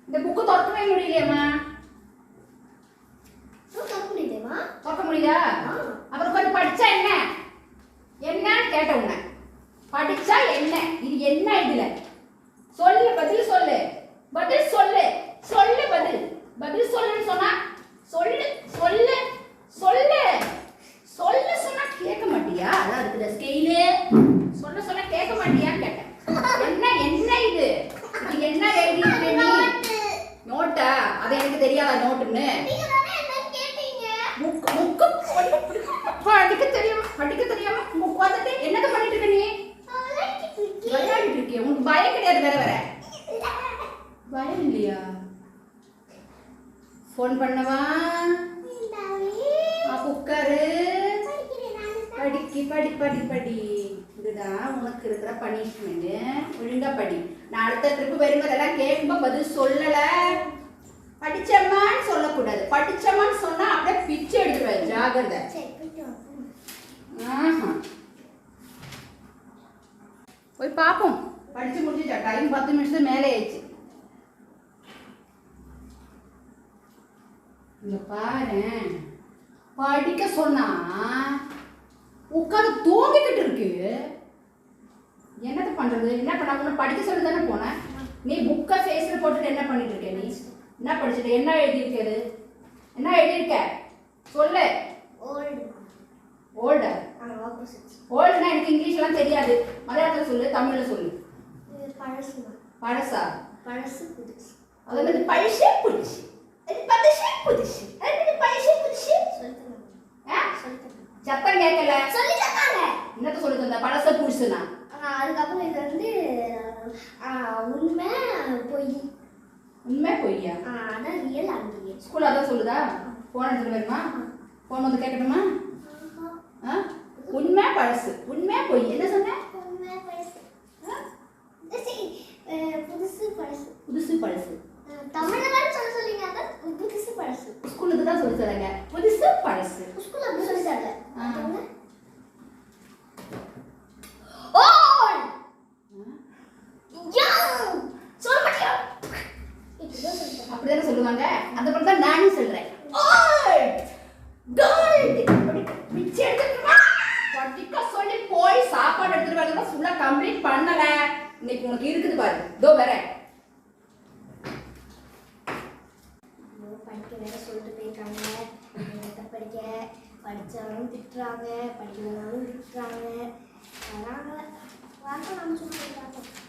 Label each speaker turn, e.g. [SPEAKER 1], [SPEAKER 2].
[SPEAKER 1] இந்த புக்கு திறக்கவே முடியலையேம்மா. திறக்க முடியுதா? அப்புறம் கொஞ்சம் படிச்சா என்ன என்னன்னு கேட்ட உன்னை. படிச்சா என்ன, இது என்ன, இதுல சொல்லு, பதில் சொல்லு, பதில் சொல்லு, சொல்லு, பதில் பதில் சொல்லுன்னு சொன்னா சொல்லு, சொல்லு, சொல்லு, சொல்ல சொன்னா கேட்க மாட்டியா? அதான் இருக்குது ஸ்கெயிலு. சொல்ல சொன்னா கேட்க மாட்டியான்னு கேட்டேன். என்ன என்ன இது, இது என்ன எழுதியிருக்க நீ? நோட்டா? அது எனக்கு தெரியாதா நோட்டுன்னு? படிக்க தெரியாம உட்காந்துட்டு என்னது பண்ணிட்டு இருக்க நீ? விளையாடிட்டு இருக்கிய? உனக்கு பயம் கிடையாது? வேற வேற பயம் இல்லையா? போன் பண்ணவா? உட்காரு, படிக்கி, படி படி படி. இதுதான் உனக்கு இருக்கிற பனிஷ்மெண்ட். ஒழுங்கா படி. நான் அடுத்த ட்ரிப்பு வரும்போதெல்லாம் கேட்கும்போது பதில் சொல்லல. படிச்சம்மான்னு சொல்லக்கூடாது. படிச்சம்மான்னு சொன்னா அப்படியே பிச்சை எடுத்துருவேன். ஜாகிரதை. போய் பார்ப்போம். படிச்சு முடிச்சுட்டா. டைம் 10 நிமிஷம் மேலே ஆயிடுச்சு. இங்க பாரு, படிக்க சொன்னா உட்காந்து தூங்கிக்கிட்டு இருக்கு. என்னது பண்றது? என்ன பண்ண? படிக்க சொல்லி தானே போனேன். நீ புக்கை ஃபேஸ்ல போட்டுட்டு என்ன பண்ணிட்டு இருக்க? நீ என்ன படிச்சுட்டு என்ன எழுதியிருக்கிறது? என்ன எழுதியிருக்க சொல்லு. ஓல்டா? ஓல்டுனா எனக்கு இங்கிலீஷ்லாம் தெரியாது. மலையாளத்தில் சொல்லு, தமிழில் சொல்லு. பழசா? பழசு புதுசு. அது பழசே புதுசு. சத்தம் கேட்கல. என்னத்த சொல்லி தந்த? பழச புதுசுனா?
[SPEAKER 2] அதுக்கப்புறம் இது வந்து உண்மை பொய்.
[SPEAKER 1] உண்மை பொய்யா?
[SPEAKER 2] அதான் ரியல் அண்ட்
[SPEAKER 1] ஸ்கூல் அதான் சொல்லுதா? போன் எடுத்துட்டு வருமா? போன் வந்து கேட்கட்டுமா? உண்மை பழசு, உண்மை பொய். என்ன சொன்ன?
[SPEAKER 2] உண்மை பழசு. புதுசு பழசு.
[SPEAKER 1] புதுசு பழசு.
[SPEAKER 2] தமிழ்ல தான் சொல்லுங்க. அத புதுசு பழசு.
[SPEAKER 1] ஸ்கூல்ல தான் சொல்லி தராங்க. புதுசு பழசு.
[SPEAKER 2] ஸ்கூல்ல அப்படி சொல்லி தரல.
[SPEAKER 1] அப்படிதானே சொல்லுவாங்க. அந்த படம் தான் நானும் சொல்றேன். படிக்க சொல்லி போய் சாப்பாடு எடுத்துட்டு வரதுக்கு ஃபுல்லா கம்ப்ளீட் பண்ணல. இன்னைக்கு உனக்கு இருக்குது பாரு. இதோ வரேன்.
[SPEAKER 2] படிக்க வேற சொல்லிட்டு போயிருக்காங்க. படிச்சவங்களும் திட்டுறாங்க, படிக்கிறவங்களும் திட்டுறாங்க. வராங்க வாங்க நம்ம சொல்லிட்டு